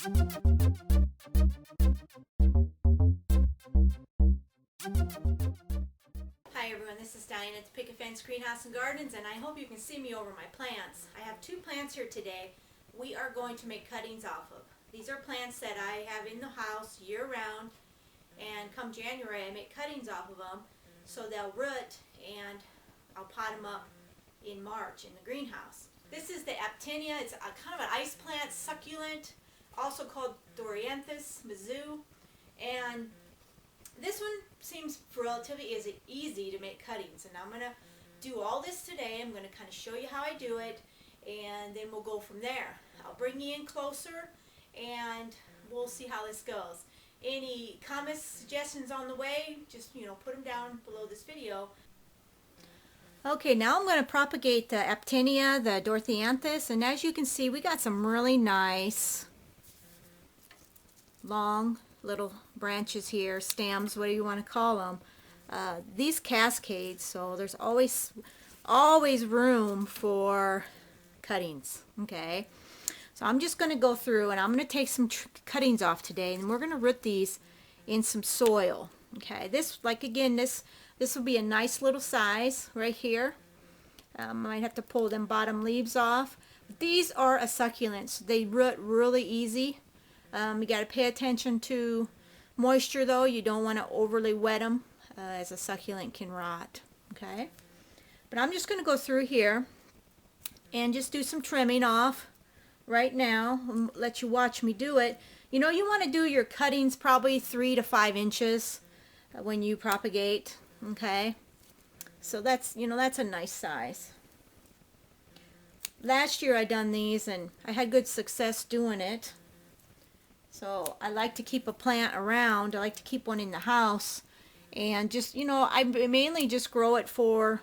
Hi everyone, this is Diane at the Picket Fence Greenhouse and Gardens, and I hope you can see me over my plants. I have two plants here today we are going to make cuttings off of. These are plants that I have in the house year-round, and come January I make cuttings off of them so they'll root, and I'll pot them up in March in the greenhouse. This is the Aptenia. It's a kind of an ice plant, succulent, also called Dorotheanthus Mezoo, and this one seems relatively easy to make cuttings, and I'm going to do all this today. I'm going to kind of show you how I do it, and then we'll go from there. I'll bring you in closer, and we'll see how this goes. Any comments, suggestions on the way, just put them down below this video. Okay, now I'm going to propagate the Aptenia, the Dorotheanthus, and as you can see, we got some really nice long little branches here, stems, what do you want to call them. These cascades, so there's always room for cuttings. Okay, so I'm just going to go through and I'm going to take some cuttings off today, and we're going to root these in some soil. Okay, this will be a nice little size right here. I might have to pull them bottom leaves off. These are a succulent, so they root really easy. You got to pay attention to moisture though. You don't want to overly wet them, as a succulent can rot. Okay, but I'm just going to go through here and just do some trimming off right now and let you watch me do it. You want to do your cuttings probably 3 to 5 inches when you propagate. Okay, so that's a nice size. Last year I done these and I had good success doing it. So I like to keep a plant around. I like to keep one in the house, and just I mainly just grow it for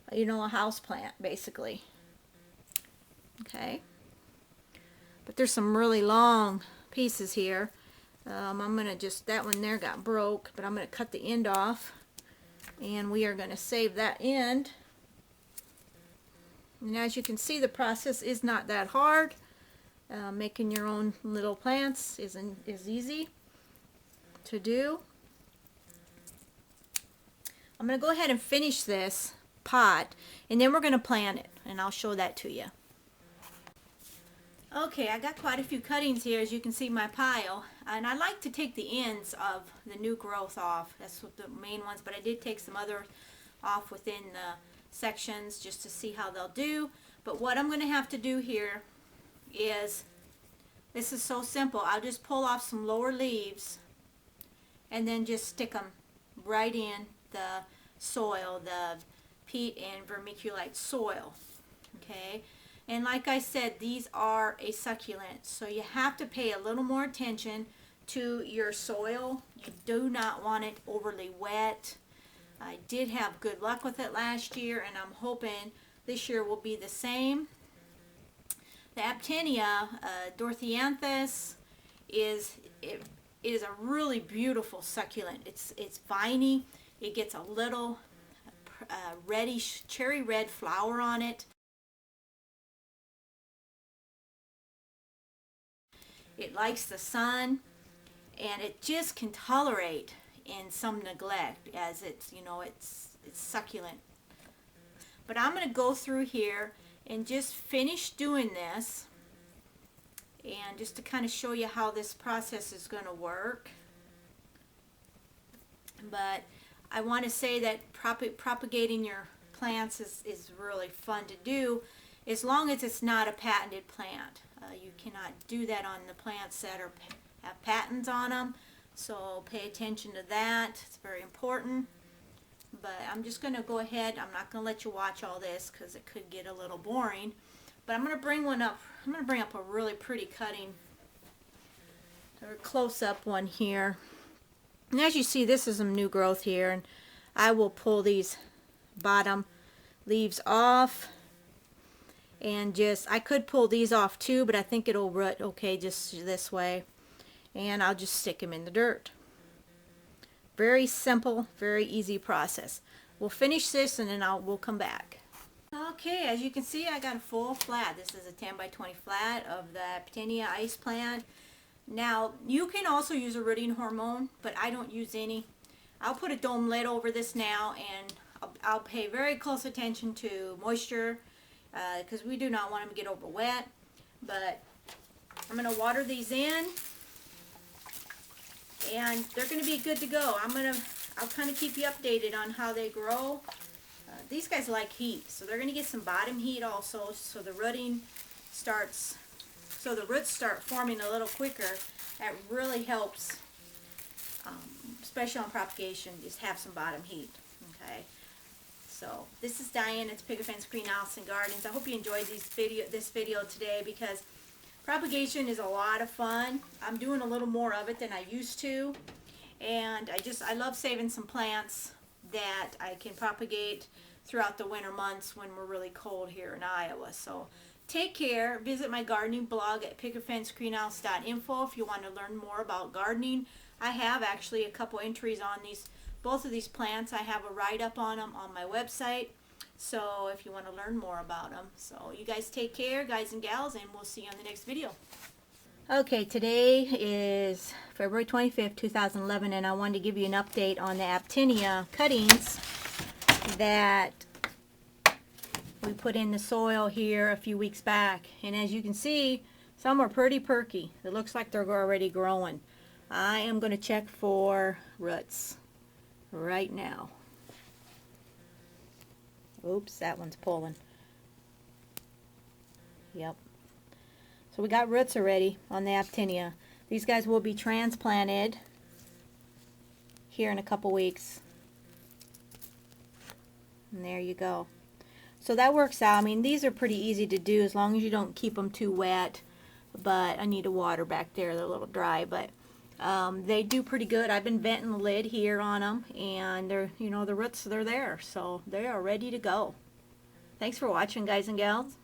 a house plant basically. Okay, but there's some really long pieces here. I'm gonna that one there got broke, but I'm gonna cut the end off, and we are gonna save that end. And as you can see, the process is not that hard. Making your own little plants is easy to do. I'm going to go ahead and finish this pot, and then we're going to plant it, and I'll show that to you. Okay, I got quite a few cuttings here, as you can see my pile, and I like to take the ends of the new growth off. That's what the main ones, but I did take some other off within the sections just to see how they'll do. But what I'm going to have to do here is, this is so simple. I'll just pull off some lower leaves and then just stick them right in the soil, the peat and vermiculite soil. Okay, and like I said, these are a succulent, so you have to pay a little more attention to your soil. You do not want it overly wet. I did have good luck with it last year, and I'm hoping this year will be the same. The Aptenia, Dorotheanthus, is a really beautiful succulent. It's viney. It gets a little reddish, cherry red flower on it. It likes the sun, and it just can tolerate in some neglect, as it's succulent. But I'm going to go through here and just finish doing this, and just to kind of show you how this process is going to work. But I want to say that propagating your plants is really fun to do, as long as it's not a patented plant. You cannot do that on the plants that have patents on them, so pay attention to that. It's very important. But I'm just going to go ahead. I'm not going to let you watch all this because it could get a little boring. But I'm going to bring one up. I'm going to bring up a really pretty cutting, a close-up one here. And as you see, this is some new growth here, and I will pull these bottom leaves off, and I could pull these off too, but I think it'll root okay just this way, and I'll just stick them in the dirt. Very simple, very easy process. We'll finish this, and then we'll come back. Okay, as you can see, I got a full flat. This is a 10 by 20 flat of the Aptenia ice plant. Now, you can also use a rooting hormone, but I don't use any. I'll put a dome lid over this now, and I'll pay very close attention to moisture because we do not want them to get over wet. But I'm going to water these in, and they're going to be good to go. I'll kind of keep you updated on how they grow. These guys like heat, so they're going to get some bottom heat also, so the roots start forming a little quicker. That really helps, especially on propagation, just have some bottom heat. Okay, so this is Diane. It's Picket Fence Greenhouse and Gardens. I hope you enjoyed this video today, because propagation is a lot of fun. I'm doing a little more of it than I used to, and I love saving some plants that I can propagate throughout the winter months when we're really cold here in Iowa. So take care. Visit my gardening blog at picketfencegreenhouse.info if you want to learn more about gardening. I have actually a couple entries on both of these plants. I have a write-up on them on my website, so if you want to learn more about them. So you guys take care, guys and gals, and we'll see you on the next video. Okay, today is February 25th, 2011, and I wanted to give you an update on the Aptenia cuttings that we put in the soil here a few weeks back. And as you can see, some are pretty perky. It looks like they're already growing. I am going to check for roots right now. Oops, that one's pulling. Yep. So we got roots already on the Aptenia. These guys will be transplanted here in a couple weeks. And there you go. So that works out. I mean, these are pretty easy to do as long as you don't keep them too wet. But I need to water back there. They're a little dry, but they do pretty good. I've been venting the lid here on them, and they're, you know, the roots, they're there. So they are ready to go. Thanks for watching, guys and gals.